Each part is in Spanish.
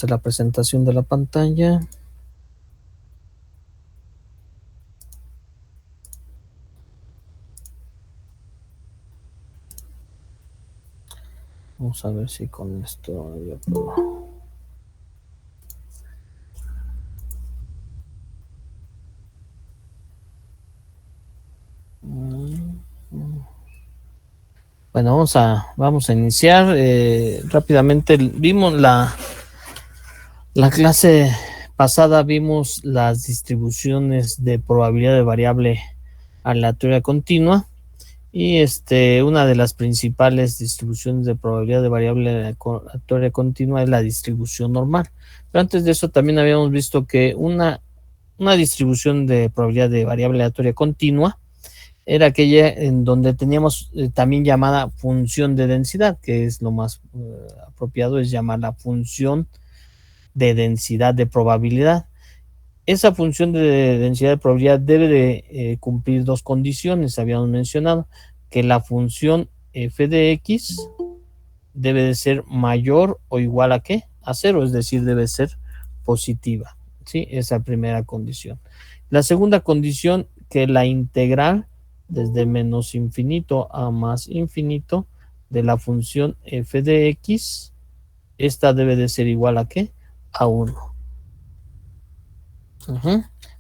hacer la presentación de la pantalla. Vamos a ver si con esto yo puedo. Bueno, vamos a iniciar rápidamente. Vimos la clase pasada, vimos las distribuciones de probabilidad de variable aleatoria continua. Y una de las principales distribuciones de probabilidad de variable aleatoria continua es la distribución normal. Pero antes de eso también habíamos visto que una distribución de probabilidad de variable aleatoria continua era aquella en donde teníamos también llamada función de densidad, que es lo más apropiado, es llamarla función de densidad de probabilidad. Esa función de densidad de probabilidad debe de cumplir dos condiciones. Habíamos mencionado que la función f de x debe de ser mayor o igual a ¿qué? A 0, es decir, debe ser positiva. ¿Sí? Esa primera condición. La segunda condición, que la integral desde menos infinito a más infinito de la función f de x, esta debe de ser igual a ¿qué? A 1.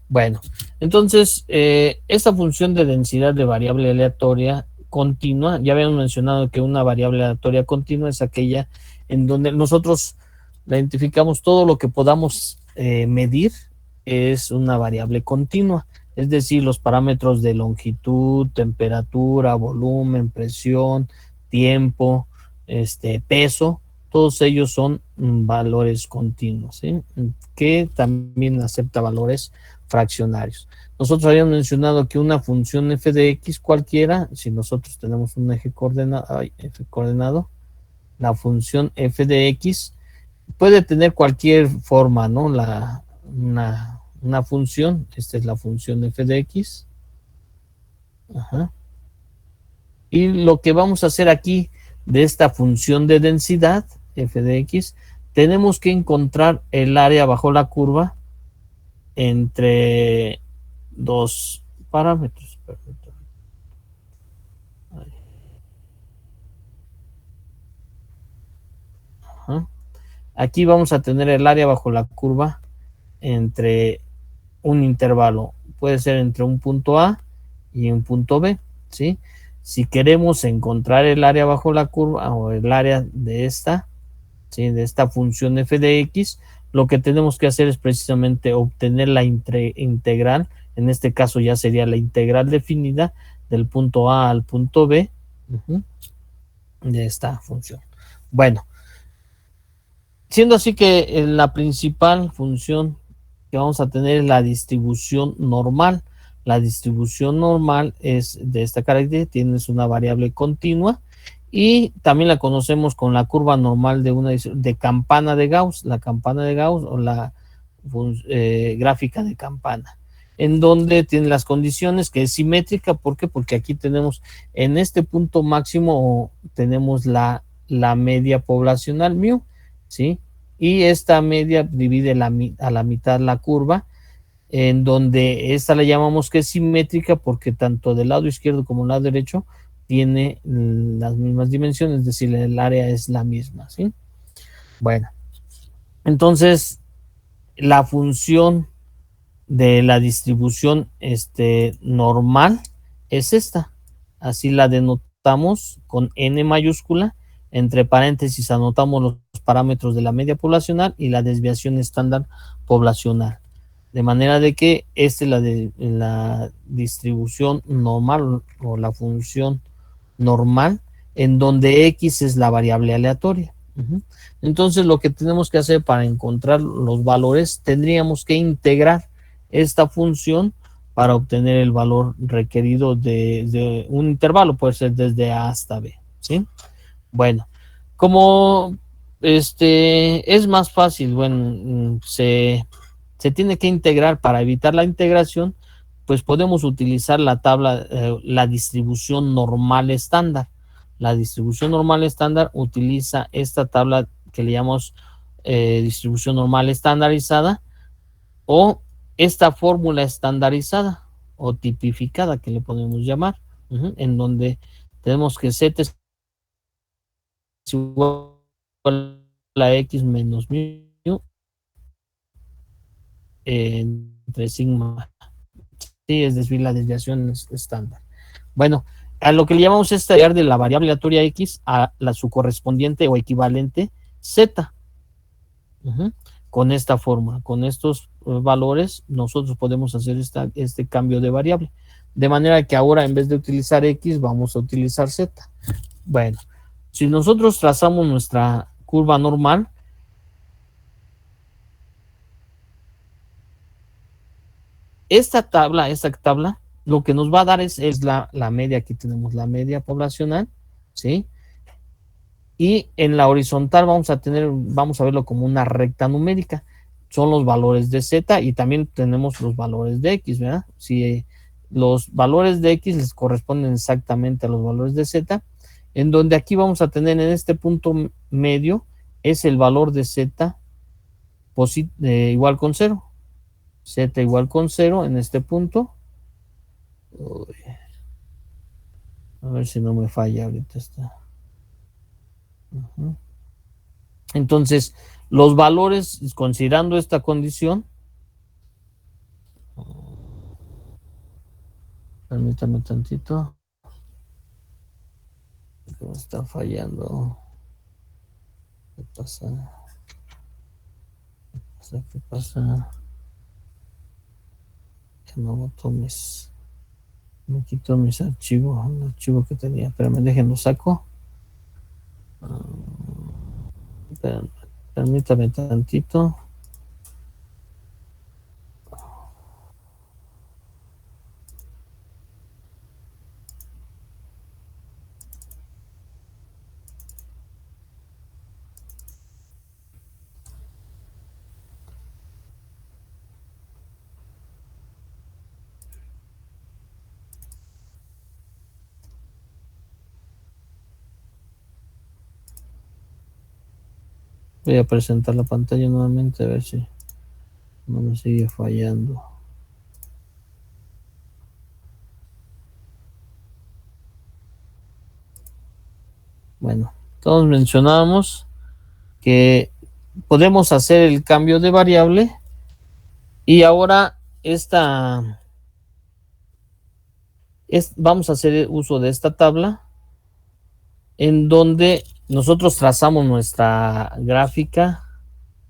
Bueno, entonces, esta función de densidad de variable aleatoria continua, ya habíamos mencionado que una variable aleatoria continua es aquella en donde nosotros la identificamos todo lo que podamos medir es una variable continua, es decir, los parámetros de longitud, temperatura, volumen, presión, tiempo, peso, todos ellos son valores continuos, ¿sí? Que también acepta valores fraccionarios. Nosotros habíamos mencionado que una función f de x cualquiera, si nosotros tenemos un eje coordenado, la función f de x puede tener cualquier forma, ¿no? Una función, esta es la función f de x. Y lo que vamos a hacer aquí de esta función de densidad f de x, tenemos que encontrar el área bajo la curva entre dos parámetros. Aquí vamos a tener el área bajo la curva entre un intervalo, puede ser entre un punto A y un punto B, ¿sí? Si queremos encontrar el área bajo la curva o el área de esta, ¿sí? De esta función f de x, lo que tenemos que hacer es precisamente obtener la integral, en este caso ya sería la integral definida del punto A al punto B de esta función. Bueno, siendo así que la principal función que vamos a tener es la distribución normal. La distribución normal es de esta característica, tienes una variable continua y también la conocemos con la curva normal de campana de Gauss, la campana de Gauss o la gráfica de campana, en donde tiene las condiciones que es simétrica. ¿Por qué? Porque aquí tenemos en este punto máximo tenemos la media poblacional mu, ¿sí? Y esta media divide a la mitad la curva, en donde esta la llamamos que es simétrica porque tanto del lado izquierdo como del lado derecho tiene las mismas dimensiones, es decir, el área es la misma, ¿sí? Bueno, entonces la función de la distribución normal es esta, así la denotamos con n mayúscula, entre paréntesis anotamos los parámetros de la media poblacional y la desviación estándar poblacional, de manera de que esta es la distribución normal o la función normal, en donde x es la variable aleatoria. Entonces lo que tenemos que hacer para encontrar los valores, tendríamos que integrar esta función para obtener el valor requerido de un intervalo, puede ser desde A hasta B, ¿sí? Bueno, como es más fácil, bueno, se tiene que integrar. Para evitar la integración, pues podemos utilizar la tabla, la distribución normal estándar. La distribución normal estándar utiliza esta tabla que le llamamos distribución normal estandarizada, o esta fórmula estandarizada o tipificada que le podemos llamar, en donde tenemos que Z es igual a X menos mu entre sigma. Sí, es decir, la desviación estándar. Bueno, a lo que le llamamos es tallar de la variable aleatoria X a su correspondiente o equivalente Z. Con esta forma, con estos valores, nosotros podemos hacer este cambio de variable. De manera que ahora, en vez de utilizar X, vamos a utilizar Z. Bueno, si nosotros trazamos nuestra curva normal, esta tabla, lo que nos va a dar es la media. Aquí tenemos la media poblacional, ¿sí? Y en la horizontal vamos a verlo como una recta numérica. Son los valores de Z y también tenemos los valores de X, ¿verdad? Si los valores de X les corresponden exactamente a los valores de Z, en donde aquí vamos a tener en este punto medio es el valor de Z igual con 0. Z igual con 0 en este punto. Uy, a ver si no me falla ahorita está. Entonces, los valores, considerando esta condición, permítame tantito, que me está fallando. ¿Qué pasa? ¿Qué pasa? Que no boto me quito mis archivos, el archivo que tenía, pero me lo saco. Permítame tantito. Voy a presentar la pantalla nuevamente a ver si no me sigue fallando. Bueno, todos mencionábamos que podemos hacer el cambio de variable y ahora vamos a hacer uso de esta tabla en donde nosotros trazamos nuestra gráfica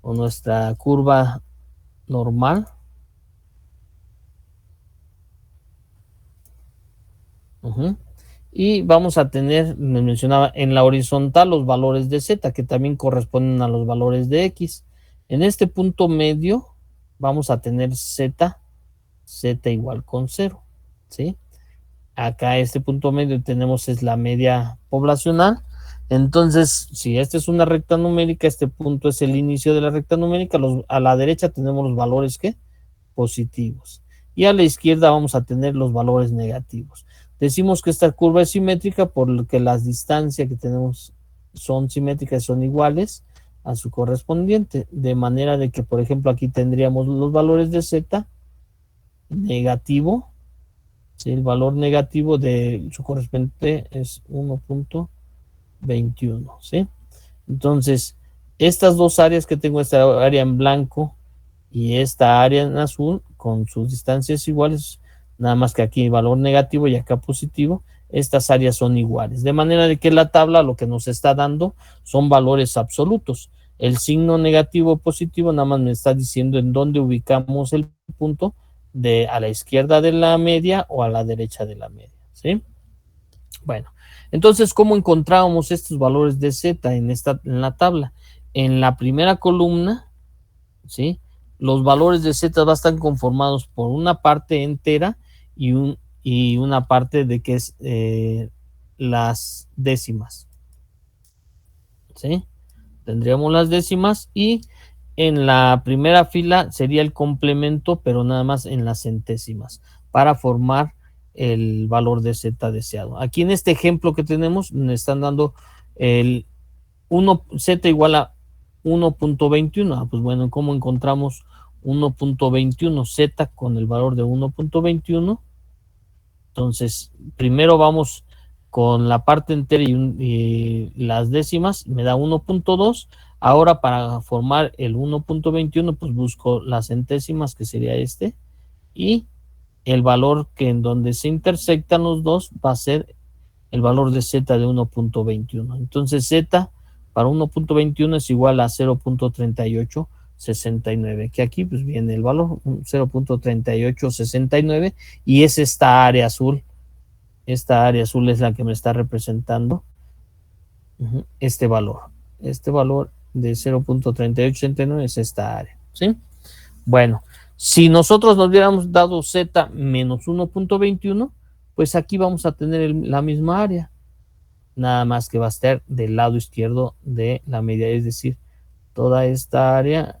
o nuestra curva normal. Y vamos a tener, me mencionaba, en la horizontal los valores de Z, que también corresponden a los valores de X. En este punto medio vamos a tener Z igual con 0, ¿sí? Acá este punto medio tenemos es la media poblacional. Entonces, si esta es una recta numérica, este punto es el inicio de la recta numérica. A la derecha tenemos los valores positivos. Y a la izquierda vamos a tener los valores negativos. Decimos que esta curva es simétrica porque las distancias que tenemos son simétricas, son iguales a su correspondiente. De manera de que, por ejemplo, aquí tendríamos los valores de Z negativo. ¿Sí? El valor negativo de su correspondiente es 1.21. ¿Sí? Entonces, estas dos áreas que tengo, esta área en blanco y esta área en azul, con sus distancias iguales, nada más que aquí valor negativo y acá positivo, estas áreas son iguales. De manera de que la tabla lo que nos está dando son valores absolutos. El signo negativo o positivo nada más me está diciendo en dónde ubicamos el punto a la izquierda de la media o a la derecha de la media. ¿Sí? Bueno, entonces, ¿cómo encontrábamos estos valores de Z en la tabla? En la primera columna, ¿sí? Los valores de Z van a estar conformados por una parte entera y una parte de que es las décimas. ¿Sí? Tendríamos las décimas y en la primera fila sería el complemento, pero nada más en las centésimas, para formar el valor de Z deseado. Aquí en este ejemplo que tenemos, me están dando el Z igual a 1.21. Pues bueno, ¿cómo encontramos 1.21? Z con el valor de 1.21. Entonces, primero vamos con la parte entera y las décimas, me da 1.2. Ahora, para formar el 1.21, pues busco las centésimas, que sería este, y el valor que en donde se intersectan los dos va a ser el valor de Z de 1.21. Entonces, Z para 1.21 es igual a 0.3869, que aquí pues viene el valor 0.3869, y es esta área azul. Esta área azul es la que me está representando este valor. Este valor de 0.3869 es esta área, ¿sí? Bueno, si nosotros nos hubiéramos dado Z menos 1.21, pues aquí vamos a tener la misma área, nada más que va a estar del lado izquierdo de la media, es decir, toda esta área,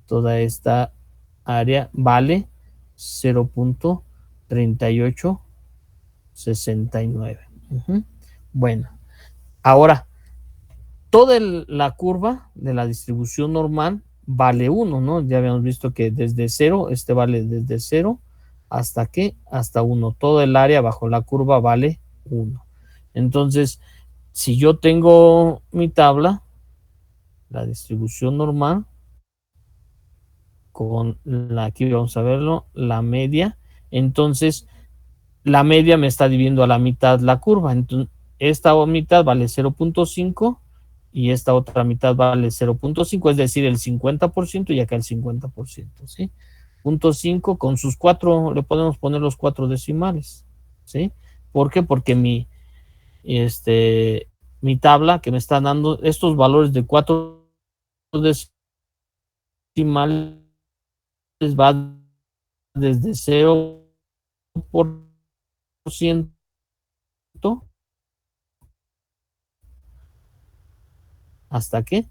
toda esta área vale 0.3869. Bueno, ahora toda la curva de la distribución normal vale 1, ¿no? Ya habíamos visto que desde 0, este vale desde 0 hasta ¿qué? Hasta 1. Todo el área bajo la curva vale 1. Entonces, si yo tengo mi tabla, la distribución normal, con aquí vamos a verlo, la media, entonces la media me está dividiendo a la mitad la curva. Entonces, esta mitad vale 0.5 y esta otra mitad vale 0.5, es decir, el 50% y acá el 50%, ¿sí? 0.5 con sus 4, le podemos poner los 4 decimales, ¿sí? ¿Por qué? Porque mi tabla que me está dando estos valores de 4 decimales va desde 0% hasta qué,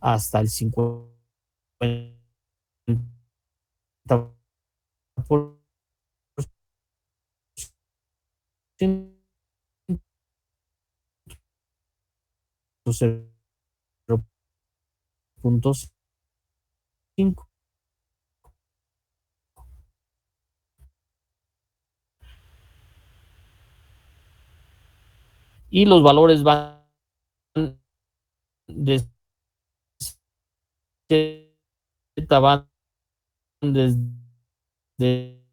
hasta el 50%, cero punto cinco, y los valores van de Z, van desde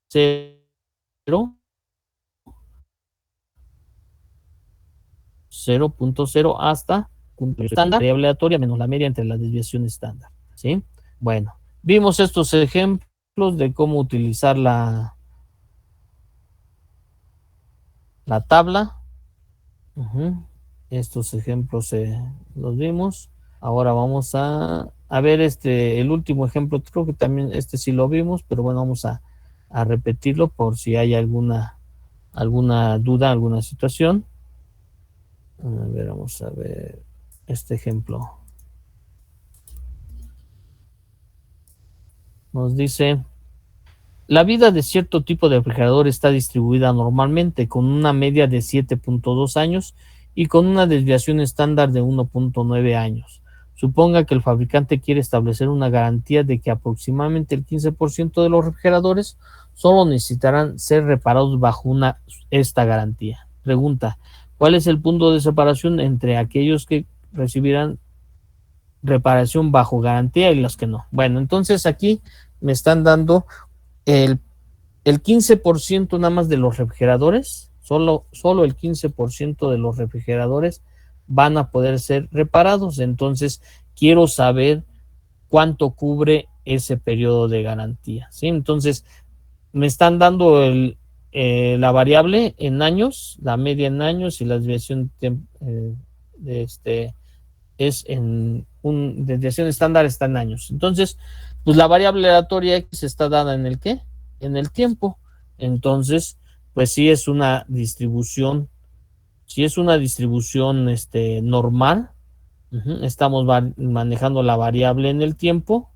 0, 0.0 hasta punto estándar, variable aleatoria menos la media entre la desviación estándar, ¿sí? Bueno, vimos estos ejemplos de cómo utilizar la tabla. Estos ejemplos los vimos. Ahora vamos a ver el último ejemplo. Creo que también sí lo vimos, pero bueno, vamos a repetirlo por si hay alguna duda, alguna situación. A ver, vamos a ver este ejemplo. Nos dice: la vida de cierto tipo de refrigerador está distribuida normalmente con una media de 7.2 años y con una desviación estándar de 1.9 años. Suponga que el fabricante quiere establecer una garantía de que aproximadamente el 15% de los refrigeradores solo necesitarán ser reparados bajo esta garantía. Pregunta: ¿cuál es el punto de separación entre aquellos que recibirán reparación bajo garantía y los que no? Bueno, entonces aquí me están dando el, el 15% nada más de los refrigeradores, solo el 15% de los refrigeradores van a poder ser reparados. Entonces, quiero saber cuánto cubre ese periodo de garantía, ¿sí? Entonces, me están dando la variable en años, la media en años y la desviación es en desviación estándar está en años. Entonces, pues la variable aleatoria X está dada en el ¿qué? En el tiempo. Entonces, pues sí es una distribución, normal. Estamos manejando la variable en el tiempo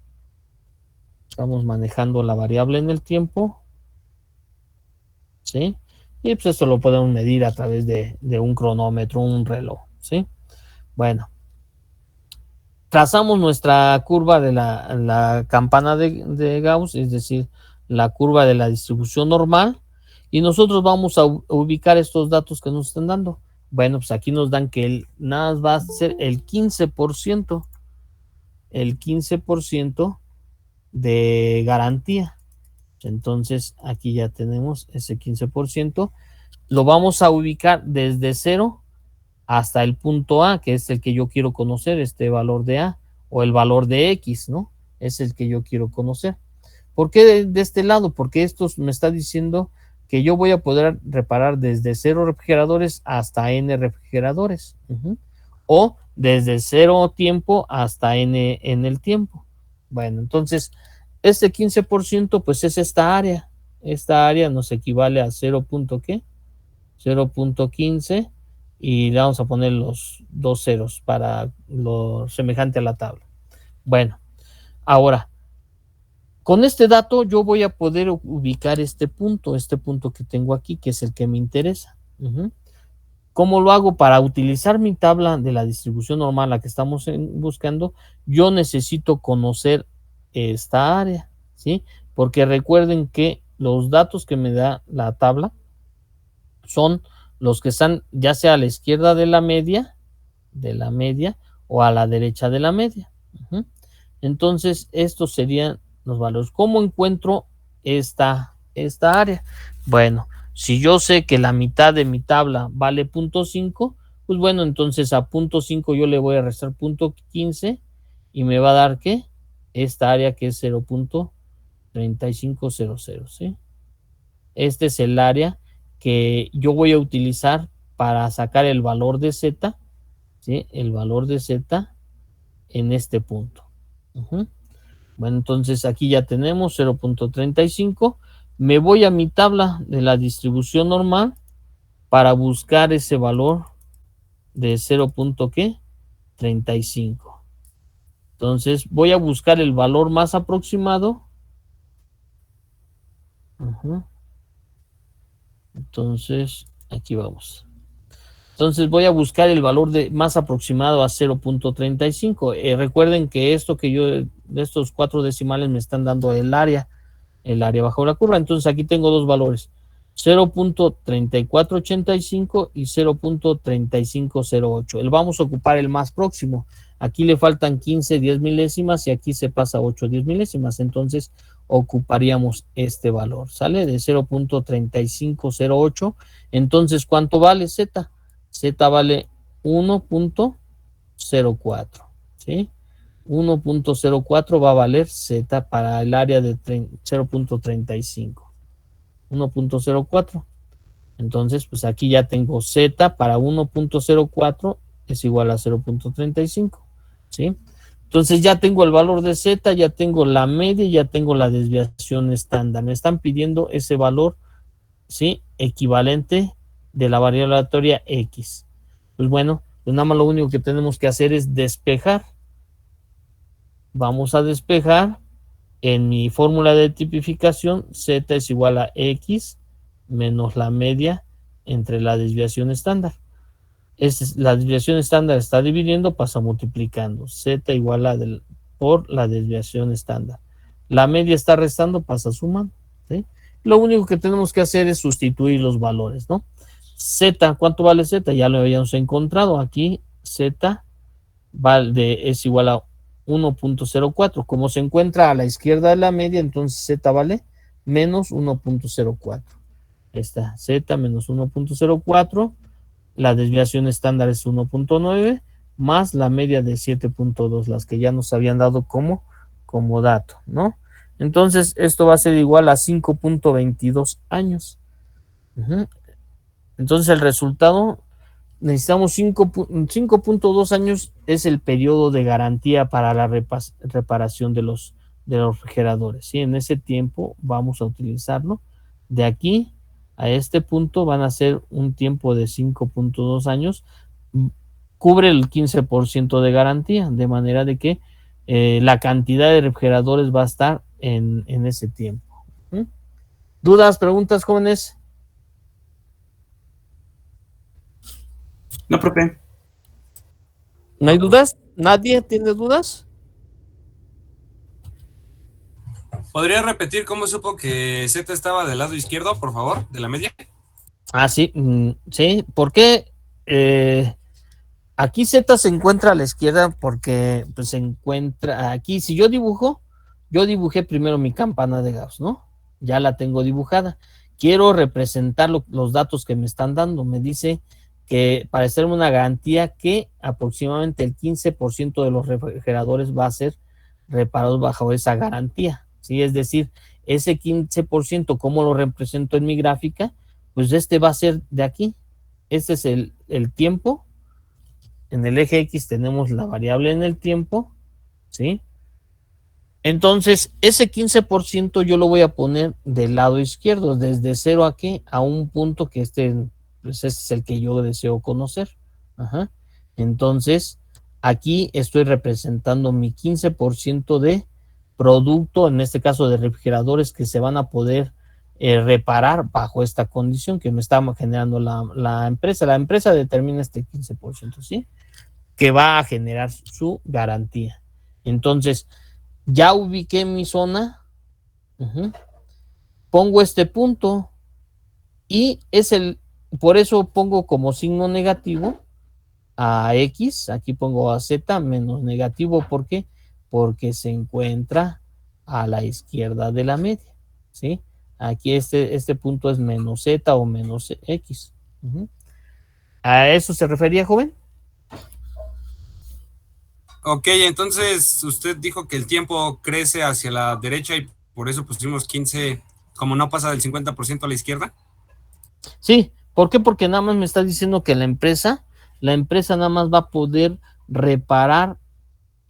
Estamos manejando la variable en el tiempo, ¿sí? Y pues esto lo podemos medir a través de un cronómetro, un reloj, ¿sí? Bueno, trazamos nuestra curva de la campana de Gauss, es decir, la curva de la distribución normal, y nosotros vamos a ubicar estos datos que nos están dando. Bueno, pues aquí nos dan que nada más va a ser el 15%, de garantía. Entonces aquí ya tenemos ese 15%. Lo vamos a ubicar desde 0 hasta el punto A, que es el que yo quiero conocer, este valor de A, o el valor de X, ¿no? Es el que yo quiero conocer. ¿Por qué de este lado? Porque esto me está diciendo que yo voy a poder reparar desde 0 refrigeradores hasta N refrigeradores. O desde 0 tiempo hasta N en el tiempo. Bueno, entonces, este 15% pues es esta área. Esta área nos equivale a 0. ¿Qué? 0.15 y le vamos a poner los dos ceros para lo semejante a la tabla. Bueno, ahora, con este dato yo voy a poder ubicar este punto que tengo aquí, que es el que me interesa. ¿Cómo lo hago? Para utilizar mi tabla de la distribución normal, la que estamos buscando, yo necesito conocer esta área, ¿sí? Porque recuerden que los datos que me da la tabla son los que están ya sea a la izquierda de la media, o a la derecha de la media. Entonces, estos serían los valores. ¿Cómo encuentro esta área? Bueno, si yo sé que la mitad de mi tabla vale 0.5, pues bueno, entonces a 0.5 yo le voy a restar 0.15 y me va a dar ¿qué? Esta área que es 0.3500, ¿sí? Este es el área que yo voy a utilizar para sacar el valor de Z, ¿sí? El valor de Z en este punto. Bueno, entonces aquí ya tenemos 0.35. Me voy a mi tabla de la distribución normal para buscar ese valor de 0.35. Entonces voy a buscar el valor más aproximado. Entonces, aquí vamos. Entonces voy a buscar el valor más aproximado a 0.35. Recuerden que esto que yo, de estos 4 decimales me están dando el área bajo la curva. Entonces aquí tengo dos valores, 0.3485 y 0.3508. Vamos a ocupar el más próximo. Aquí le faltan 15 10 milésimas y aquí se pasa a 8 10 milésimas. Entonces ocuparíamos este valor, ¿sale? De 0.3508. Entonces, ¿cuánto vale Z? Z vale 1.04, ¿sí? 1.04 va a valer Z para el área de 0.35. 1.04. Entonces, pues aquí ya tengo Z para 1.04 es igual a 0.35, ¿sí? Entonces ya tengo el valor de Z, ya tengo la media, ya tengo la desviación estándar. Me están pidiendo ese valor, ¿sí? Equivalente de la variable aleatoria X. Pues bueno, pues nada más lo único que tenemos que hacer es despejar. Vamos a despejar. En mi fórmula de tipificación, Z es igual a X menos la media entre la desviación estándar. La desviación estándar está dividiendo, pasa multiplicando. Z igual a por la desviación estándar. La media está restando, pasa sumando, ¿sí? Lo único que tenemos que hacer es sustituir los valores, ¿no? Z, ¿cuánto vale Z? Ya lo habíamos encontrado. Aquí Z es igual a 1.04. Como se encuentra a la izquierda de la media, entonces Z vale menos 1.04. Esta Z menos 1.04. La desviación estándar es 1.9 más la media de 7.2, las que ya nos habían dado como dato, ¿no? Entonces, esto va a ser igual a 5.22 años. Entonces, el resultado, necesitamos 5.2 años, es el periodo de garantía para la reparación de los refrigeradores, ¿sí? En ese tiempo vamos a utilizarlo. De aquí a este punto van a ser un tiempo de 5.2 años. Cubre el 15% de garantía, de manera de que la cantidad de refrigeradores va a estar en ese tiempo. ¿Mm? ¿Dudas, preguntas, jóvenes? No, profe. ¿No hay dudas? ¿Nadie tiene dudas? ¿Podría repetir cómo supo que Z estaba del lado izquierdo, por favor, de la media? Ah, sí, sí. ¿Por qué? Aquí Z se encuentra a la izquierda porque pues, se encuentra aquí. Si yo dibujo, yo dibujé primero mi campana de Gauss, ¿no? Ya la tengo dibujada. Quiero representar los datos que me están dando. Me dice que para hacerme una garantía que aproximadamente el 15% de los refrigeradores va a ser reparados bajo esa garantía. ¿Sí? Es decir, ese 15%, ¿cómo lo represento en mi gráfica? Pues este va a ser de aquí. Este es el tiempo. En el eje X tenemos la variable en el tiempo, ¿sí? Entonces, ese 15% yo lo voy a poner del lado izquierdo, desde 0 aquí a un punto que pues este es el que yo deseo conocer. Ajá. Entonces, aquí estoy representando mi 15% de producto, en este caso de refrigeradores que se van a poder reparar bajo esta condición que me está generando la empresa. La empresa determina este 15%, ¿sí? Que va a generar su garantía. Entonces, ya ubiqué mi zona, pongo este punto y por eso pongo como signo negativo a X, aquí pongo a Z menos negativo, ¿por qué? Porque se encuentra a la izquierda de la media, ¿sí? Aquí este punto es menos Z o menos X. ¿A eso se refería, joven? Ok, entonces usted dijo que el tiempo crece hacia la derecha y por eso pusimos 15, como no pasa del 50% a la izquierda. Sí, ¿por qué? Porque nada más me está diciendo que la empresa nada más va a poder reparar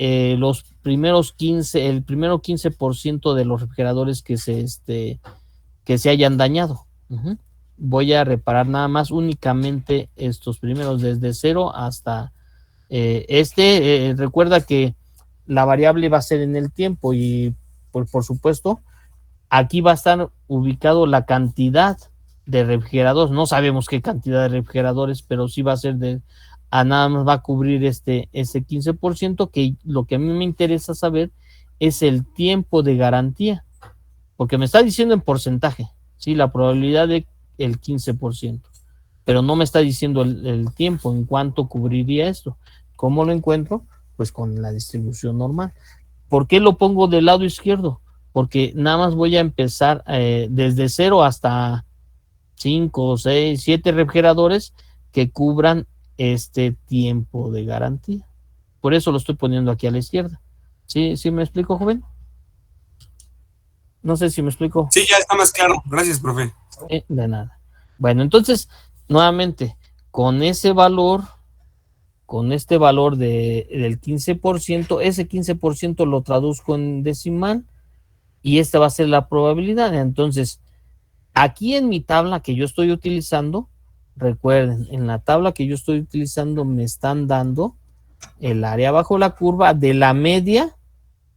los primeros 15, el primero 15% de los refrigeradores que se hayan dañado. Voy a reparar nada más únicamente estos primeros, desde 0 hasta recuerda que la variable va a ser en el tiempo y por supuesto aquí va a estar ubicado la cantidad de refrigeradores. No sabemos qué cantidad de refrigeradores, pero sí va a ser a nada más va a cubrir ese 15%, que lo que a mí me interesa saber es el tiempo de garantía, porque me está diciendo en porcentaje, ¿sí? La probabilidad de el 15%, pero no me está diciendo el tiempo, en cuánto cubriría esto. ¿Cómo lo encuentro? Pues con la distribución normal. ¿Por qué lo pongo del lado izquierdo? Porque nada más voy a empezar desde 0 hasta 5, 6, 7 refrigeradores que cubran este tiempo de garantía. Por eso lo estoy poniendo aquí a la izquierda. ¿Sí, sí me explico, joven? No sé si me explico. Sí, ya está más claro. Gracias, profe. De nada. Bueno, entonces, nuevamente, con ese valor, con este valor del 15%, ese 15% lo traduzco en decimal y esta va a ser la probabilidad. Entonces, aquí en mi tabla que yo estoy utilizando, recuerden, en la tabla que yo estoy utilizando me están dando el área bajo la curva de la media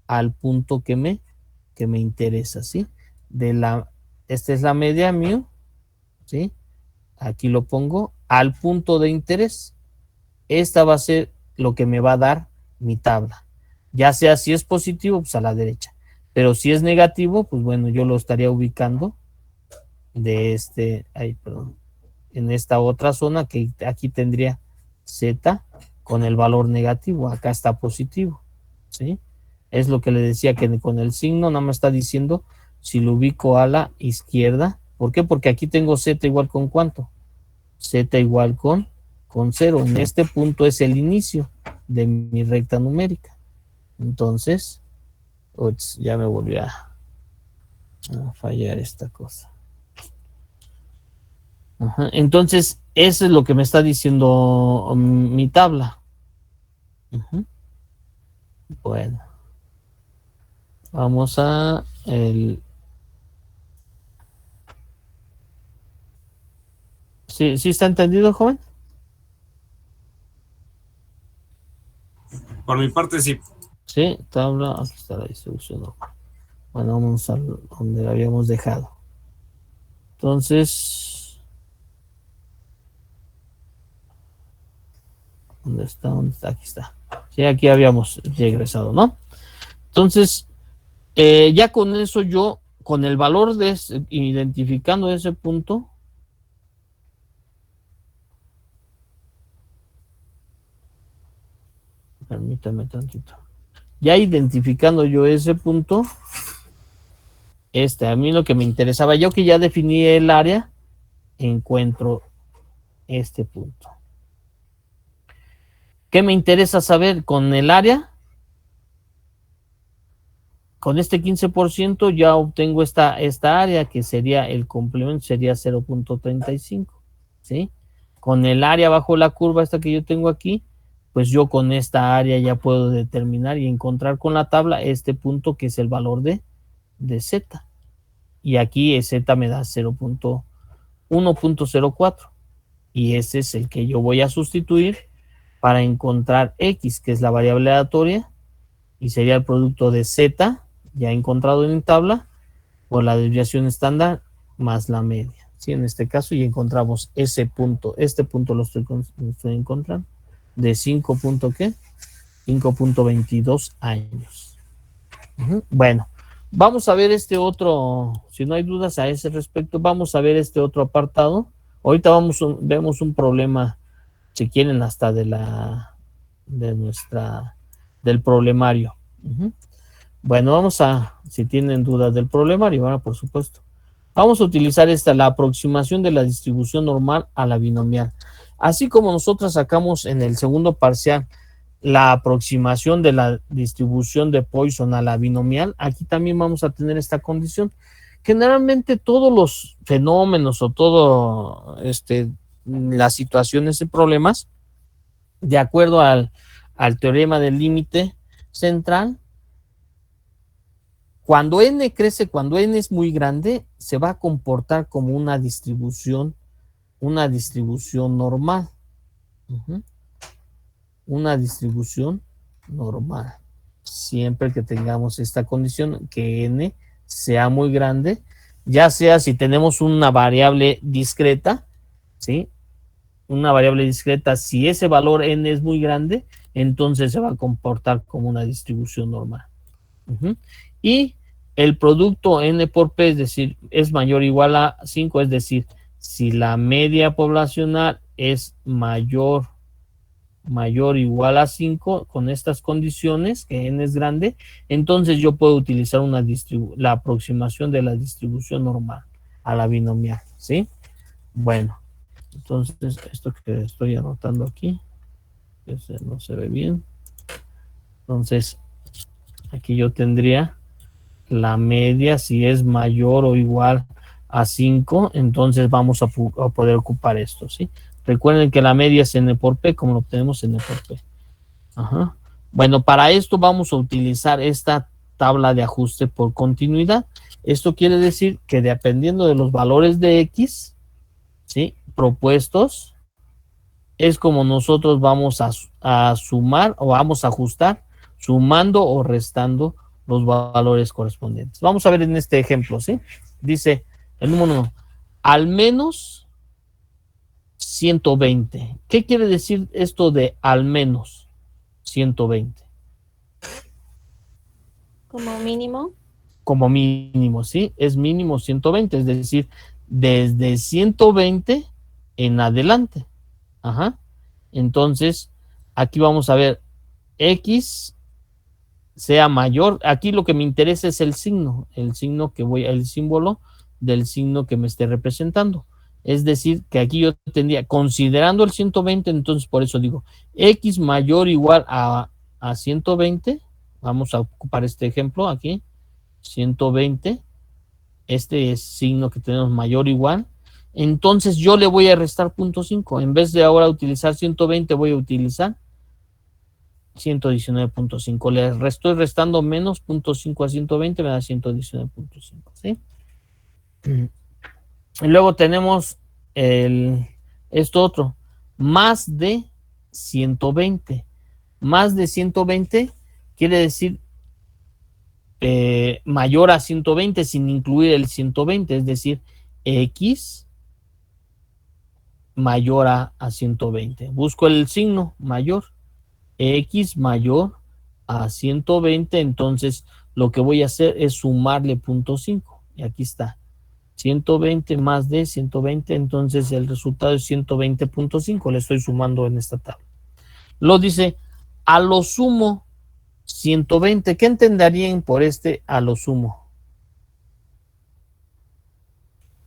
al punto que me interesa, ¿sí? Esta es la media mío, ¿sí? Aquí lo pongo al punto de interés. Esta va a ser lo que me va a dar mi tabla. Ya sea si es positivo, pues a la derecha. Pero si es negativo, pues bueno, yo lo estaría ubicando perdón, en esta otra zona que aquí tendría Z con el valor negativo. Acá está positivo, ¿sí? Es lo que le decía que con el signo nada más está diciendo si lo ubico a la izquierda. ¿Por qué? Porque aquí tengo Z igual con cuánto. Z igual con 0. En este punto es el inicio de mi recta numérica. Entonces, ya me volvió a fallar esta cosa. Ajá. Entonces, eso es lo que me está diciendo mi tabla. Bueno, vamos a ¿Sí, sí está entendido, joven? Por mi parte, sí. Sí, tabla, aquí está la distribución. Bueno, vamos a donde lo habíamos dejado. Entonces, ¿dónde está? ¿Dónde está? Aquí está. Sí, aquí habíamos regresado, ¿no? Entonces, ya con eso yo, con el valor de identificando ese punto, permítame tantito. Ya identificando yo ese punto, a mí lo que me interesaba, yo que ya definí el área, encuentro este punto. ¿Qué me interesa saber con el área? Con este 15% ya obtengo esta área que sería el complemento, sería 0.35, ¿sí? Con el área bajo la curva esta que yo tengo aquí, pues yo con esta área ya puedo determinar y encontrar con la tabla este punto que es el valor de Z. Y aquí Z me da 1.04 y ese es el que yo voy a sustituir para encontrar X, que es la variable aleatoria, y sería el producto de Z ya encontrado en tabla por la desviación estándar más la media, ¿sí? En este caso y encontramos ese punto, este punto lo estoy encontrando de 5.22 años. Bueno, vamos a ver este otro, si no hay dudas a ese respecto, vamos a ver este otro apartado. Ahorita vemos un problema, si quieren, hasta del problemario. Bueno, si tienen dudas del problemario, ahora por supuesto. Vamos a utilizar la aproximación de la distribución normal a la binomial. Así como nosotros sacamos en el segundo parcial la aproximación de la distribución de Poisson a la binomial, aquí también vamos a tener esta condición. Generalmente todos los fenómenos o todo las situaciones y problemas, de acuerdo al teorema del límite central, cuando n crece, cuando n es muy grande, se va a comportar como una distribución normal. Una distribución normal. Siempre que tengamos esta condición, que n sea muy grande, ya sea si tenemos una variable discreta, ¿sí? Una variable discreta, si ese valor n es muy grande, entonces se va a comportar como una distribución normal. Y el producto n por p, es decir, es mayor o igual a 5, es decir, si la media poblacional es mayor o igual a 5 con estas condiciones, que n es grande, entonces yo puedo utilizar la aproximación de la distribución normal a la binomial, ¿sí? Bueno, entonces esto que estoy anotando aquí, no se ve bien. Entonces, aquí yo tendría la media, si es mayor o igual a 5, entonces vamos a poder ocupar esto, ¿sí? Recuerden que la media es n por p, como lo obtenemos n por p. Bueno, para esto vamos a utilizar esta tabla de ajuste por continuidad. Esto quiere decir que dependiendo de los valores de x, ¿sí?, propuestos, es como nosotros vamos a sumar o vamos a ajustar, sumando o restando los valores correspondientes. Vamos a ver en este ejemplo, ¿sí? Dice el número 1, al menos 120. ¿Qué quiere decir esto de al menos 120? Como mínimo. Como mínimo, ¿sí? Es mínimo 120, es decir, desde 120 en adelante. Entonces, aquí vamos a ver x sea mayor. Aquí lo que me interesa es el símbolo del signo que me esté representando. Es decir, que aquí yo tendría, considerando el 120, entonces por eso digo, x mayor o igual a 120, vamos a ocupar este ejemplo aquí, 120, este es signo que tenemos mayor o igual, entonces yo le voy a restar 0.5, en vez de ahora utilizar 120, voy a utilizar 119.5, le estoy restando menos 0.5 a 120, me da 119.5, ¿sí? Y luego tenemos esto otro, más de 120. Más de 120 quiere decir mayor a 120 sin incluir el 120, es decir, X mayor a 120. Busco el signo mayor, X mayor a 120, entonces lo que voy a hacer es sumarle 0.5, y aquí está, 120 más de 120, entonces el resultado es 120.5, le estoy sumando en esta tabla. Lo dice, a lo sumo 120, ¿qué entenderían por a lo sumo?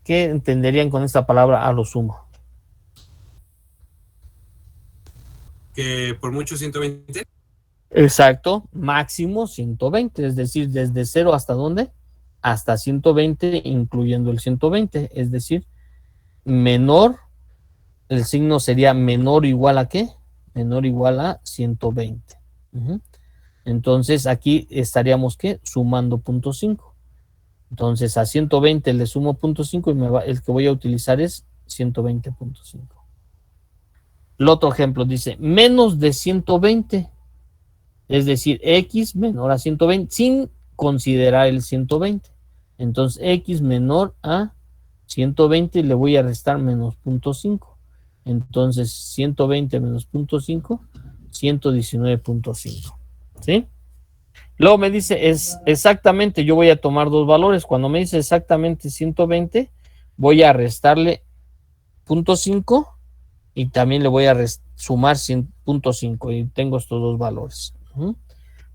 ¿Qué entenderían con esta palabra a lo sumo? Que por mucho 120. Exacto, máximo 120, es decir, desde 0 hasta ¿dónde? Hasta 120, incluyendo el 120, es decir, menor, el signo sería menor o igual a ¿qué? Menor o igual a 120. Entonces aquí estaríamos ¿qué? Sumando 0.5. Entonces a 120 le sumo 0.5 y el que voy a utilizar es 120.5. El otro ejemplo dice menos de 120, es decir, X menor a 120 sin considerar el 120. Entonces X menor a 120 le voy a restar menos 0.5. Entonces 120 menos 0.5, 119.5. ¿Sí? Luego me dice es exactamente, yo voy a tomar dos valores. Cuando me dice exactamente 120, voy a restarle 0.5 y también le voy a sumar 100.5 y tengo estos dos valores.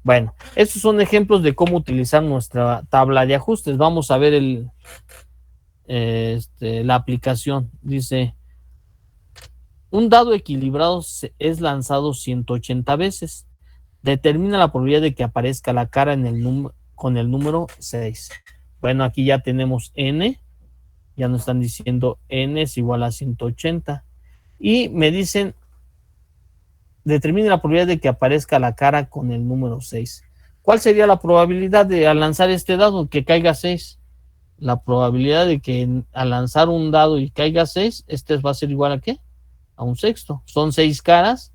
Bueno, estos son ejemplos de cómo utilizar nuestra tabla de ajustes. Vamos a ver la aplicación. Dice, un dado equilibrado es lanzado 180 veces. Determina la probabilidad de que aparezca la cara con el número 6. Bueno, aquí ya tenemos n. Ya nos están diciendo n es igual a 180. Y me dicen, determine la probabilidad de que aparezca la cara con el número 6. ¿Cuál sería la probabilidad de al lanzar este dado que caiga 6? La probabilidad de que al lanzar un dado y caiga 6, este va a ser igual a ¿qué? A un sexto. Son 6 caras,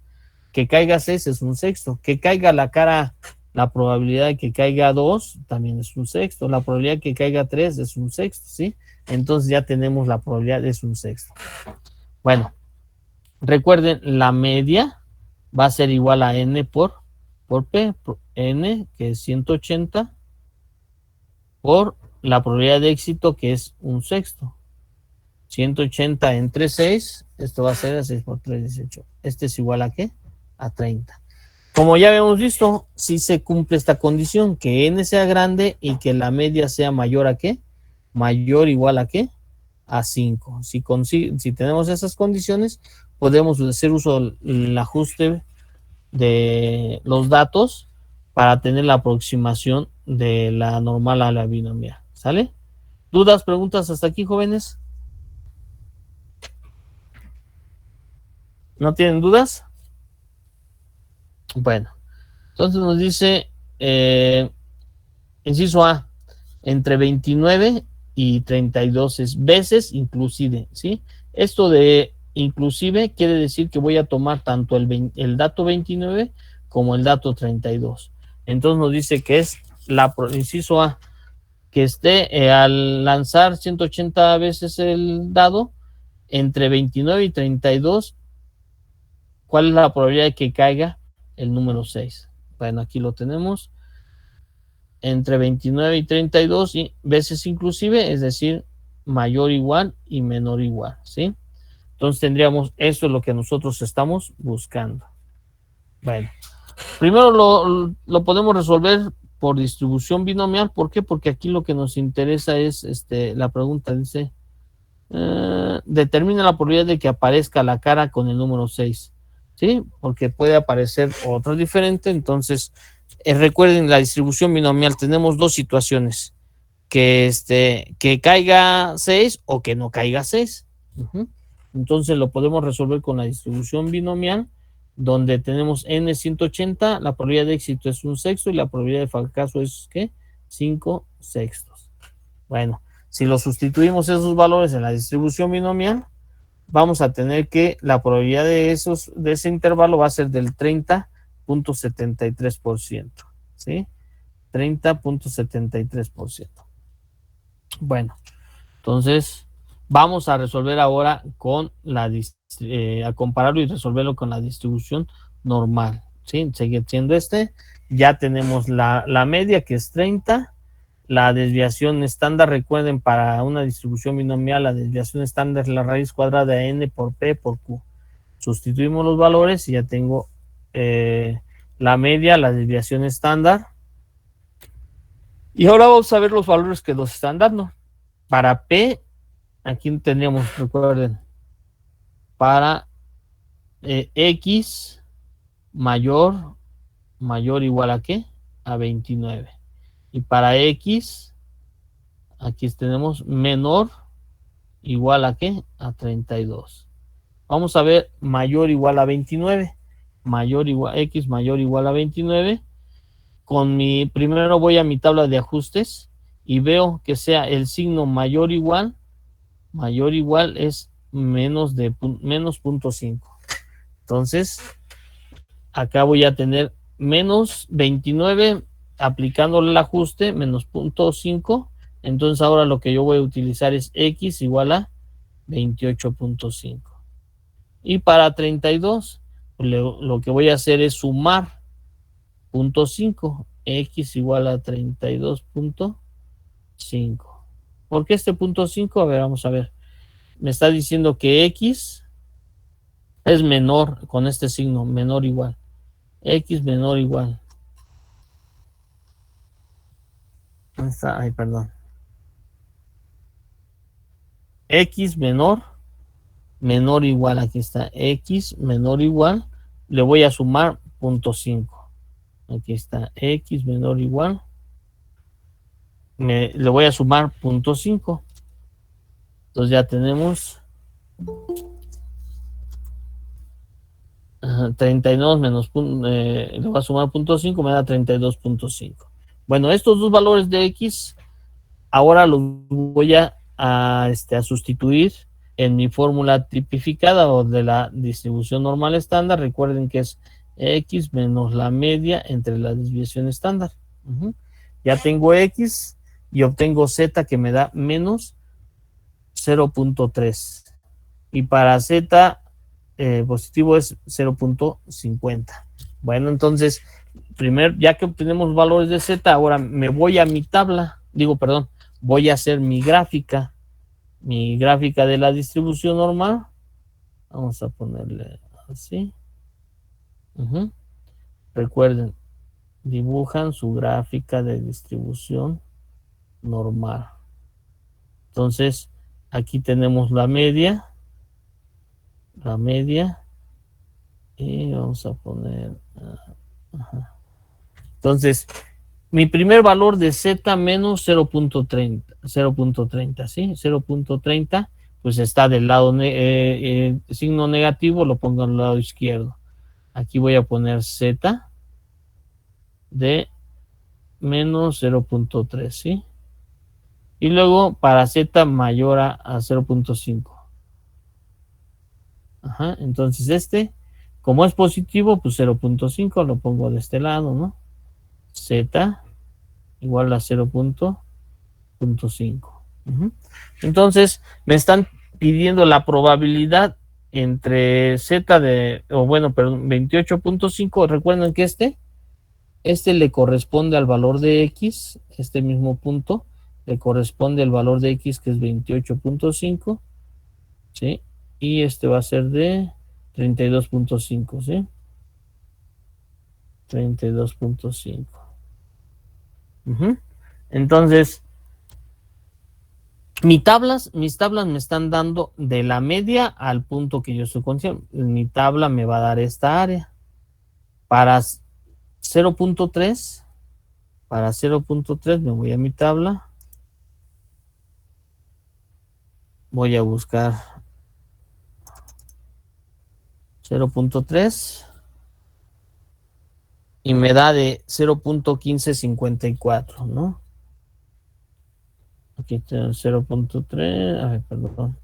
que caiga 6 es un sexto. Que caiga la cara, la probabilidad de que caiga 2 también es un sexto. La probabilidad de que caiga 3 es un sexto, ¿sí? Entonces ya tenemos la probabilidad es un sexto. Bueno, recuerden, la media va a ser igual a n por p, n que es 180, por la probabilidad de éxito que es un sexto. 180 entre 6, esto va a ser a 6 por 3, 18. Este es igual a ¿qué? A 30. Como ya habíamos visto, si se cumple esta condición, que n sea grande y que la media sea mayor a ¿qué? Mayor o igual a ¿qué? A 5. Si tenemos esas condiciones, podemos hacer uso del ajuste de los datos para tener la aproximación de la normal a la binomial. ¿Sale? ¿Dudas, preguntas hasta aquí, jóvenes? ¿No tienen dudas? Bueno, entonces nos dice, inciso A, entre 29 y 32 veces inclusive, ¿sí? Esto de inclusive quiere decir que voy a tomar tanto el dato 29 como el dato 32. Entonces nos dice que es inciso A, que esté al lanzar 180 veces el dado, entre 29 y 32, ¿cuál es la probabilidad de que caiga el número 6? Bueno, aquí lo tenemos. Entre 29 y 32 veces inclusive, es decir, mayor igual y menor igual, ¿sí? Entonces tendríamos, eso es lo que nosotros estamos buscando. Bueno, primero lo podemos resolver por distribución binomial. ¿Por qué? Porque aquí lo que nos interesa es, la pregunta dice, determina la probabilidad de que aparezca la cara con el número 6, ¿sí? Porque puede aparecer otro diferente. Entonces, recuerden, la distribución binomial tenemos dos situaciones, que caiga 6 o que no caiga 6. Entonces lo podemos resolver con la distribución binomial, donde tenemos n 180, la probabilidad de éxito es un sexto y la probabilidad de fracaso es ¿qué? 5 sextos. Bueno, si lo sustituimos esos valores en la distribución binomial, vamos a tener que la probabilidad de ese intervalo va a ser del 30.73%, ¿sí? 30.73%. Bueno, entonces vamos a resolver ahora con a compararlo y resolverlo con la distribución normal. ¿Sí? Sigue siendo ya tenemos la media, que es 30. La desviación estándar, recuerden, para una distribución binomial, la desviación estándar es la raíz cuadrada de n por p por q. Sustituimos los valores y ya tengo la media, la desviación estándar. Y ahora vamos a ver los valores que nos están dando. Para p, aquí tenemos, recuerden, para x mayor o igual a ¿qué? A 29. Y para x, aquí tenemos menor igual a ¿qué? A 32. Vamos a ver mayor igual a 29. X mayor igual a 29. Primero voy a mi tabla de ajustes y veo que sea el signo mayor igual es menos 0.5. Entonces, acá voy a tener menos 29 aplicándole el ajuste, menos 0.5. Entonces ahora lo que yo voy a utilizar es x igual a 28.5. Y para 32, lo que voy a hacer es sumar 0.5. X igual a 32.5. ¿Por qué este 0.5? A ver, vamos a ver. Me está diciendo que x es menor con este signo, menor igual. X menor igual. ¿Dónde está? Ay, perdón. X menor igual, aquí está. X menor igual, le voy a sumar 0.5. Aquí está, x menor igual. Le voy a sumar 0.5. Entonces ya tenemos 32 menos, le voy a sumar 0.5, me da 32.5. Bueno, estos dos valores de x, ahora los voy a sustituir en mi fórmula tipificada o de la distribución normal estándar. Recuerden que es x menos la media entre la desviación estándar. Ya tengo x y obtengo z, que me da menos 0.3. Y para z positivo es 0.50. Bueno, entonces, ya que obtenemos valores de z, ahora me voy a mi tabla. Voy a hacer mi gráfica de la distribución normal. Vamos a ponerle así. Recuerden, dibujan su gráfica de distribución normal. Entonces, aquí tenemos la media, y vamos a poner, entonces, mi primer valor de z menos 0.30, ¿sí? 0.30, pues está del lado, signo negativo, lo pongo al lado izquierdo. Aquí voy a poner z de menos 0.3, ¿sí? Y luego para z mayor a 0.5. Entonces como es positivo, pues 0.5 lo pongo de este lado, ¿no? Z igual a 0.5. Entonces me están pidiendo la probabilidad entre z 28.5. Recuerden que este le corresponde al valor de x, este mismo punto le corresponde al valor de x, que es 28.5, ¿sí? Y va a ser de 32.5, ¿sí? 32.5. Entonces, mis tablas me están dando de la media al punto que yo estoy consciente. Mi tabla me va a dar esta área. Para 0.3, me voy a mi tabla. Voy a buscar 0.3 y me da de 0.1554, ¿no? Aquí tengo 0.3, a ver, perdón.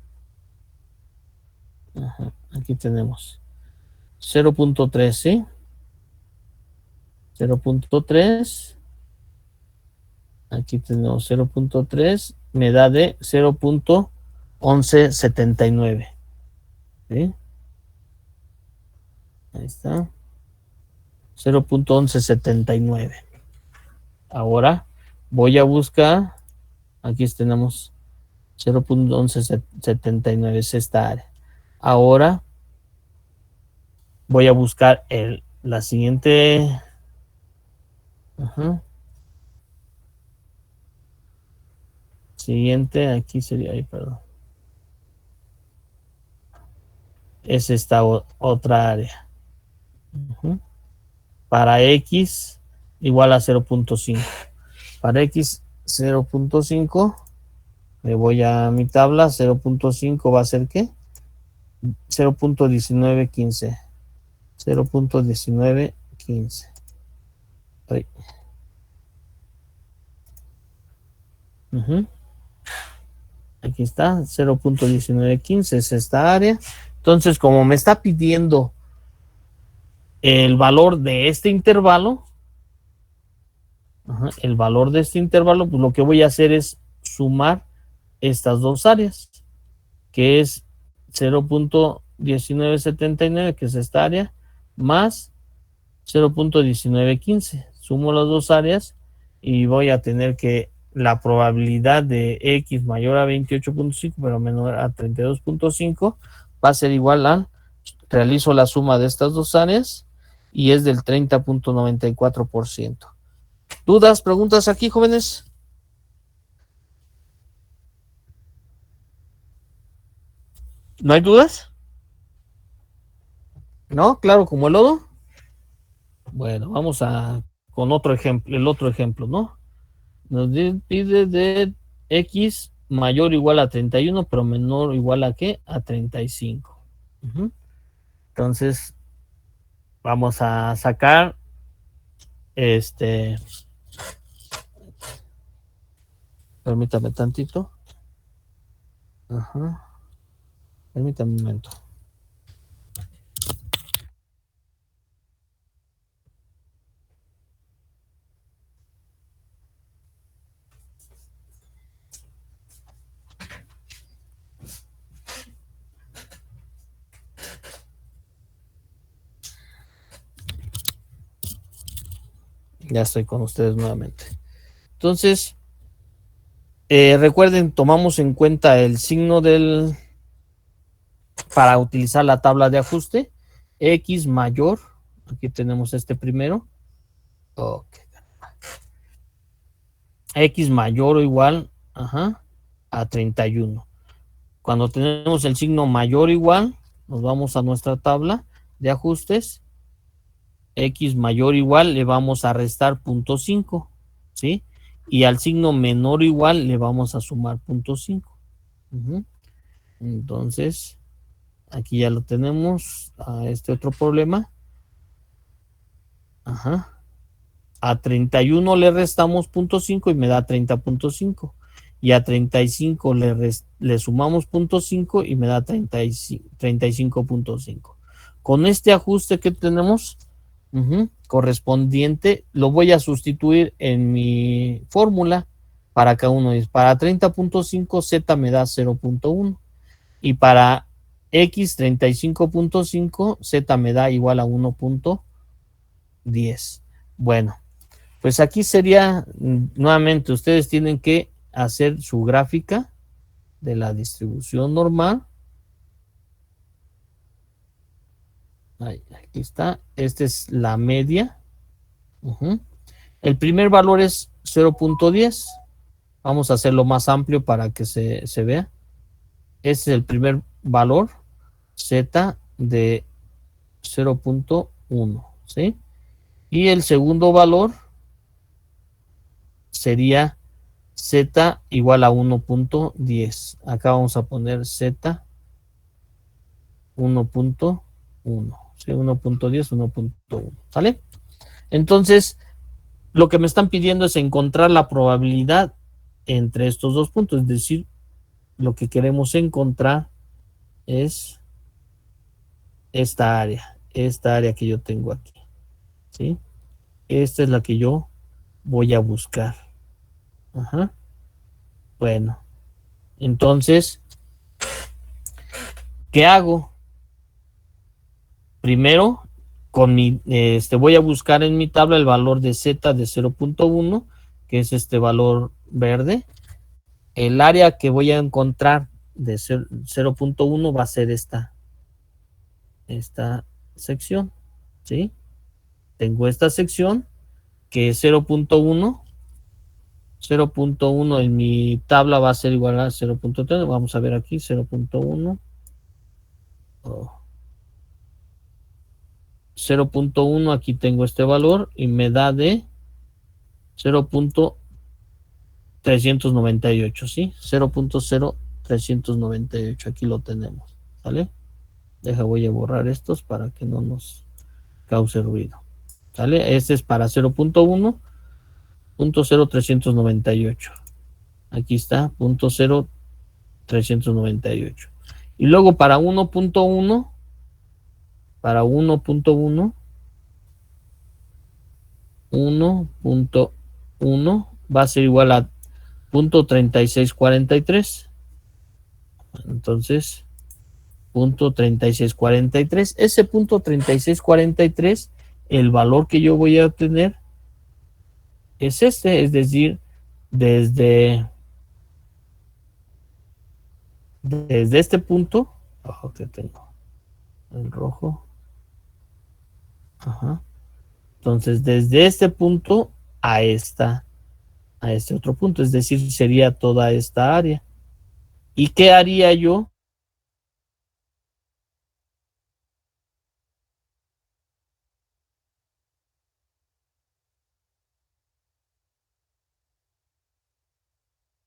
Aquí tenemos 0.3, ¿sí? 0.3 Aquí tenemos 0.3, me da de 0.1179. ¿Sí? Ahí está. 0.1179. Ahora voy a buscar, aquí tenemos 0.1179, es esta área. Ahora voy a buscar la siguiente. Ajá. Siguiente, aquí sería, ahí, perdón. Es esta otra área. Ujú. Para X igual a 0.5. Para X 0.5, me voy a mi tabla, 0.5 va a ser ¿qué? 0.1915. 0.1915. Uh-huh. Aquí está, 0.1915 es esta área. Entonces, como me está pidiendo el valor de este intervalo, el valor de este intervalo, pues lo que voy a hacer es sumar estas dos áreas, que es 0.1979, que es esta área, más 0.1915. Sumo las dos áreas y voy a tener que la probabilidad de X mayor a 28.5 pero menor a 32.5 va a ser igual a, realizo la suma de estas dos áreas y es del 30.94%. ¿Dudas, preguntas aquí, jóvenes? ¿No hay dudas? ¿No? Claro, como el lodo. Bueno, vamos con otro ejemplo, el otro ejemplo, ¿no? Nos pide de X mayor o igual a 31, pero menor o igual a ¿qué? A 35. Entonces, vamos a sacar permítame tantito. Ajá. Permítame un momento. Ya estoy con ustedes nuevamente. Entonces, recuerden, tomamos en cuenta el signo para utilizar la tabla de ajuste. X mayor, aquí tenemos este primero. Okay. X mayor o igual a 31. Cuando tenemos el signo mayor o igual, nos vamos a nuestra tabla de ajustes. X mayor o igual le vamos a restar 0.5, ¿sí? Y al signo menor o igual le vamos a sumar 0.5. Entonces, aquí ya lo tenemos a este otro problema. A 31 le restamos 0.5 y me da 30.5. Y a 35 le sumamos 0.5 y me da 35.5. Con este ajuste que tenemos correspondiente, lo voy a sustituir en mi fórmula para cada uno. Para 30.5 Z me da 0.1 y para X 35.5 Z me da igual a 1.10. Bueno, pues aquí sería, nuevamente, ustedes tienen que hacer su gráfica de la distribución normal. Aquí está. Esta es la media. El primer valor es 0.10. Vamos a hacerlo más amplio para que se vea. Este es el primer valor, Z de 0.1, ¿sí? Y el segundo valor sería Z igual a 1.10. Acá vamos a poner Z 1.1. ¿Sí? 1.10, 1.1. ¿Sale? Entonces, lo que me están pidiendo es encontrar la probabilidad entre estos dos puntos. Es decir, lo que queremos encontrar es esta área que yo tengo aquí. ¿Sí? Esta es la que yo voy a buscar. Ajá. Bueno, entonces, ¿qué hago? Primero, voy a buscar en mi tabla el valor de Z de 0.1, que es este valor verde. El área que voy a encontrar de 0.1 va a ser esta sección, ¿sí? Tengo esta sección que es 0.1. 0.1 en mi tabla va a ser igual a 0.3. Vamos a ver aquí 0.1. 0.1, aquí tengo este valor y me da de 0.398, ¿sí? 0.0398, aquí lo tenemos, ¿sale? Voy a borrar estos para que no nos cause ruido, ¿sale? Este es para 0.1, 0.0398. Aquí está, 0.0398. Y luego para 1.1, para 1.1, 1.1 va a ser igual a 0.3643. Entonces, 0.3643. Ese 0.3643, el valor que yo voy a obtener es este, es decir, desde este punto, que tengo el rojo. Ajá. Entonces, desde este punto a este otro punto, es decir, sería toda esta área. ¿Y qué haría yo?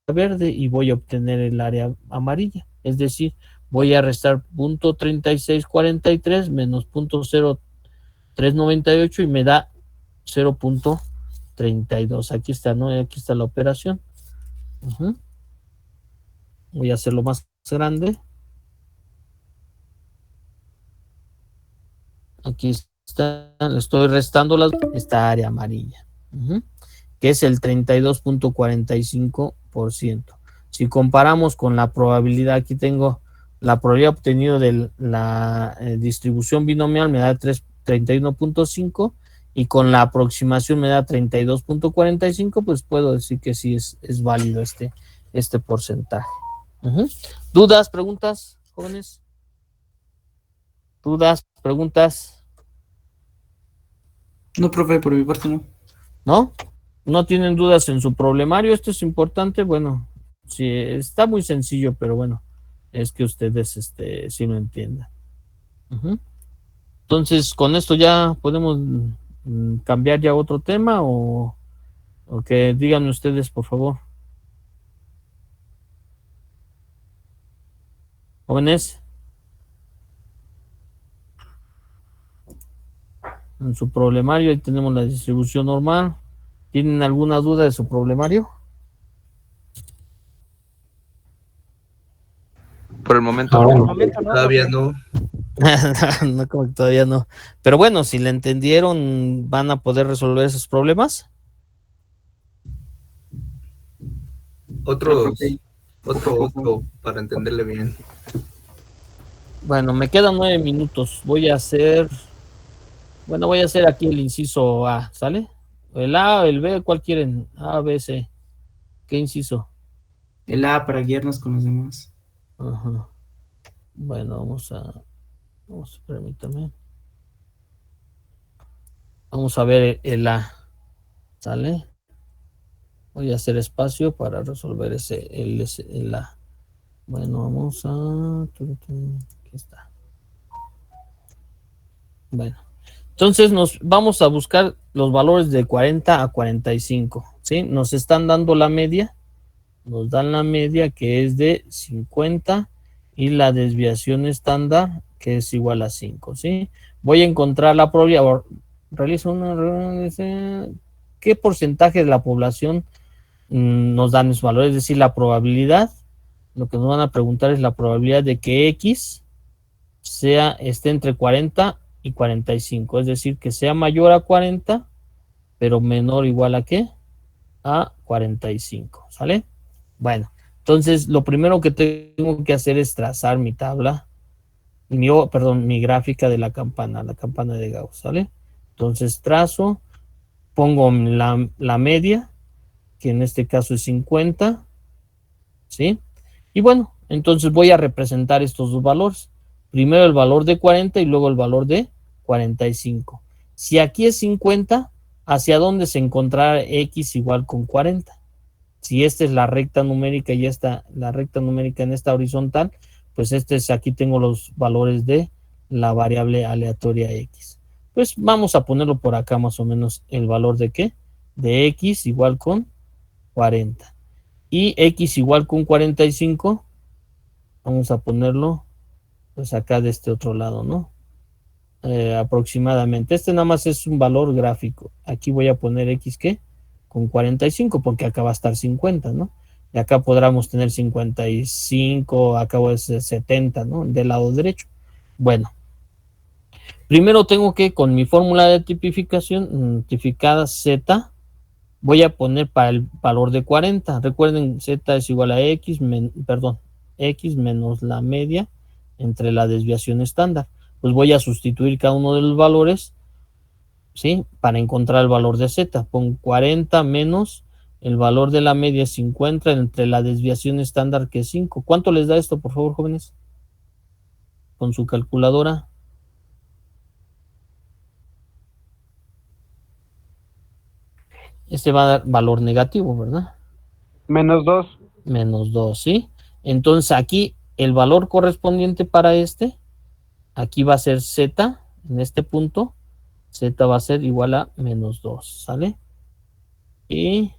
Verde y voy a obtener el área amarilla. Es decir, voy a restar 0.3643 menos 0.0398 y me da 0.32. Aquí está, ¿no? Aquí está la operación. Voy a hacerlo más grande. Aquí está, le estoy restando esta área amarilla, que es el 32.45%. Si comparamos con la probabilidad, aquí tengo la probabilidad obtenida de la distribución binomial, me da 31.5, y con la aproximación me da 32.45, pues puedo decir que sí es válido este porcentaje. ¿Dudas, preguntas, jóvenes? ¿Dudas, preguntas? No, profe, por mi parte no. ¿No? ¿No tienen dudas en su problemario? Esto es importante. Bueno, sí, está muy sencillo, pero bueno, es que ustedes sí lo entiendan. Entonces, con esto ya podemos cambiar ya otro tema o que digan ustedes, por favor. Jóvenes. En su problemario, ahí tenemos la distribución normal. ¿Tienen alguna duda de su problemario? Por el momento, todavía no. No, como que todavía no. Pero bueno, si le entendieron, ¿van a poder resolver esos problemas? Otro, para entenderle bien. Bueno, me quedan 9 minutos. Voy a hacer aquí el inciso A, ¿sale? El A o el B, ¿cuál quieren? A, B, C. ¿Qué inciso? El A para guiarnos con los demás. Ajá. Bueno, permítame. Vamos a ver el A, ¿sale? Voy a hacer espacio para resolver el A. Bueno, vamos a... Aquí está. Bueno, entonces nos vamos a buscar los valores de 40 a 45, ¿sí? Nos están dando la media, nos dan la media que es de 50 y la desviación estándar que es igual a 5, ¿sí? Voy a encontrar la probabilidad, realizo ¿qué porcentaje de la población nos dan esos valores? Es decir, la probabilidad, lo que nos van a preguntar es la probabilidad de que X esté entre 40 y 45, es decir, que sea mayor a 40, pero menor o igual a ¿qué? a 45, ¿sale? Bueno, entonces lo primero que tengo que hacer es trazar mi tabla, mi gráfica de la campana de Gauss, ¿sale? Entonces trazo, pongo la media, que en este caso es 50, ¿sí? Y bueno, entonces voy a representar estos dos valores. Primero el valor de 40 y luego el valor de 45. Si aquí es 50, ¿hacia dónde se encontrará x igual con 40? Si esta es la recta numérica y esta la recta numérica en esta horizontal, pues aquí tengo los valores de la variable aleatoria x. Pues vamos a ponerlo por acá más o menos el valor de ¿qué? De x igual con 40. Y x igual con 45, vamos a ponerlo pues acá de este otro lado, ¿no? Aproximadamente. Este nada más es un valor gráfico. Aquí voy a poner x, ¿qué? Con 45, porque acá va a estar 50, ¿no? Y acá podríamos tener 55, acá va a ser 70, ¿no? Del lado derecho. Bueno, primero tengo que, con mi fórmula de tipificación, tipificada z, voy a poner para el valor de 40. Recuerden, z es igual a x, x menos la media entre la desviación estándar. Pues voy a sustituir cada uno de los valores, ¿sí? Para encontrar el valor de z. Pongo 40 menos el valor de la media 50 entre la desviación estándar, que es 5. ¿Cuánto les da esto, por favor, jóvenes? Con su calculadora. Este va a dar valor negativo, ¿verdad? -2. Menos 2, ¿sí? Entonces aquí el valor correspondiente para aquí va a ser z, en este punto, z va a ser igual a menos 2, ¿sale? Y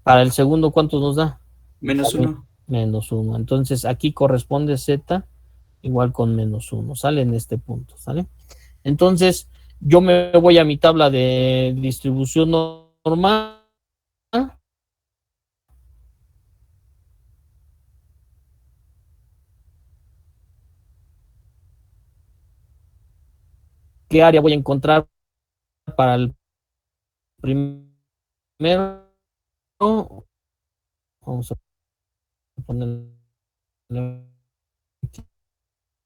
para el segundo, ¿cuánto nos da? -1. Menos 1. Entonces aquí corresponde z igual con menos 1, ¿sale? En este punto, ¿sale? Entonces yo me voy a mi tabla de distribución normal. ¿Qué área voy a encontrar para el primero? Vamos a ponerlo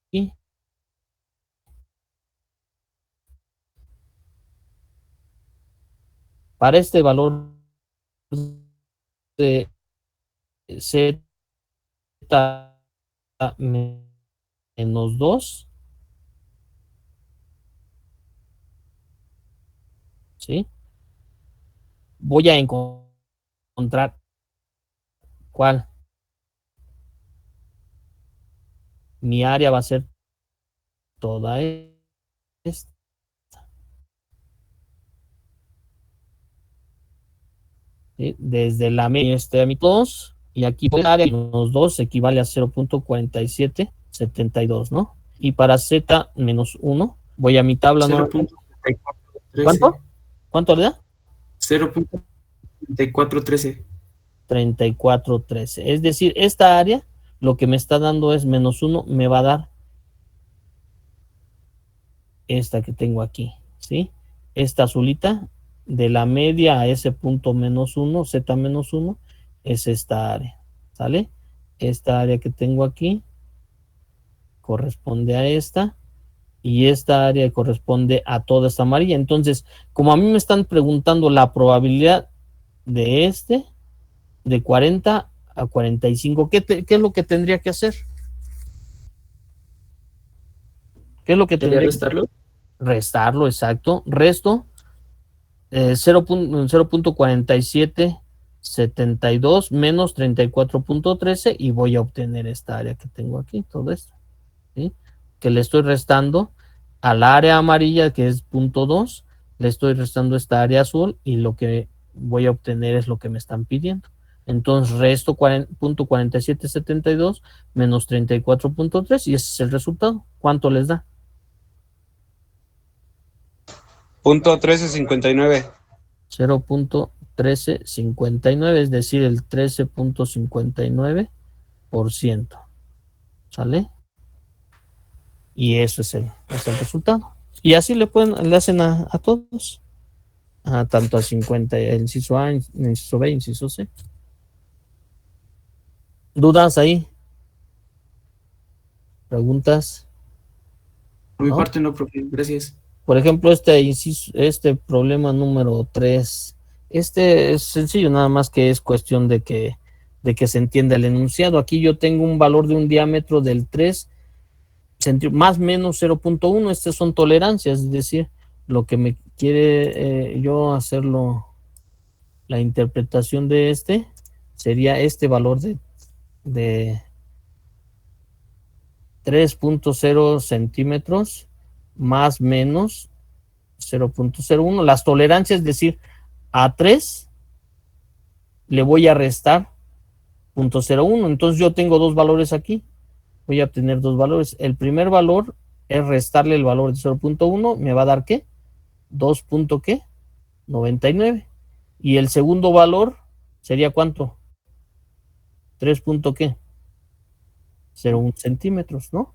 aquí. Para este valor de z menos 2, ¿sí? Voy a encontrar cuál. Mi área va a ser toda esta. ¿Sí? Desde la media a mi 2, y aquí por área menos 2 equivale a 0.4772, ¿no? Y para z menos 1, voy a mi tabla, ¿no? 0.3413. ¿Cuánto? ¿Cuánto le da? 0.3413. 3413. Es decir, esta área lo que me está dando es menos 1, me va a dar esta que tengo aquí, ¿sí? Esta azulita, de la media a ese punto menos 1, z menos 1, es esta área, ¿sale? Esta área que tengo aquí corresponde a esta, y esta área corresponde a toda esta amarilla. Entonces, como a mí me están preguntando la probabilidad de de 40 a 45, ¿qué es lo que tendría que hacer? ¿Qué es lo que tendría que restarlo? Restarlo, exacto. Resto 0.4772 menos 34.13 y voy a obtener esta área que tengo aquí, todo esto, ¿sí? Que le estoy restando a la área amarilla, que es 0.2, le estoy restando esta área azul y lo que voy a obtener es lo que me están pidiendo. Entonces resto 0.4772 menos 34.3 y ese es el resultado. ¿Cuánto les da? .1359. 0.1359, es decir, el 13.59%. ¿Sale? Y eso es el resultado. Y así le hacen a todos. tanto a 50, el inciso A, el inciso B, inciso C. ¿Dudas ahí? ¿Preguntas? Por mi ¿No? parte no, profe. Gracias. Por ejemplo, este problema número 3, este es sencillo, nada más que es cuestión de que se entienda el enunciado. Aquí yo tengo un valor de un diámetro del 3 más menos 0.1. Estas son tolerancias, es decir, lo que me quiere yo hacerlo, la interpretación de sería este valor de 3.0 centímetros más menos 0.01. Las tolerancias, es decir, a 3 le voy a restar 0.01. Entonces yo tengo dos valores aquí. Voy a obtener dos valores. El primer valor es restarle el valor de 0.1. Me va a dar ¿qué? 2.99. Y el segundo valor sería ¿cuánto? 3.01 centímetros, ¿no?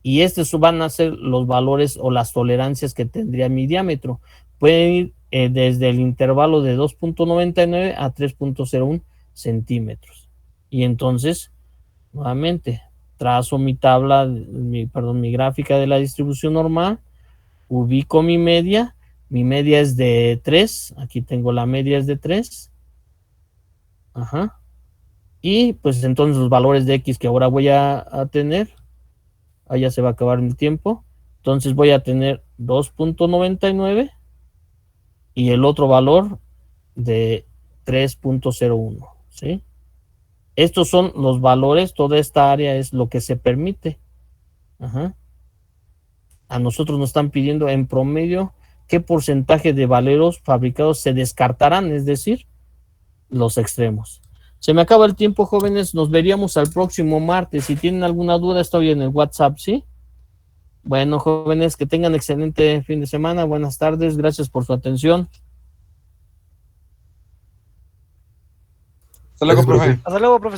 Y estos van a ser los valores o las tolerancias que tendría mi diámetro. Pueden ir desde el intervalo de 2.99 a 3.01 centímetros. Y entonces, nuevamente, trazo mi tabla, mi gráfica de la distribución normal, ubico mi media es de 3, aquí tengo la media es de 3. Ajá. Y pues entonces los valores de X que ahora voy a tener, ya se va a acabar mi tiempo. Entonces voy a tener 2.99 y el otro valor de 3.01, ¿sí? Estos son los valores, toda esta área es lo que se permite. Ajá. A nosotros nos están pidiendo en promedio qué porcentaje de valeros fabricados se descartarán, es decir, los extremos. Se me acaba el tiempo, jóvenes, nos veríamos al próximo martes. Si tienen alguna duda, estoy en el WhatsApp, ¿sí? Bueno, jóvenes, que tengan excelente fin de semana. Buenas tardes, gracias por su atención. Hasta luego, profe. Hasta luego, profesor.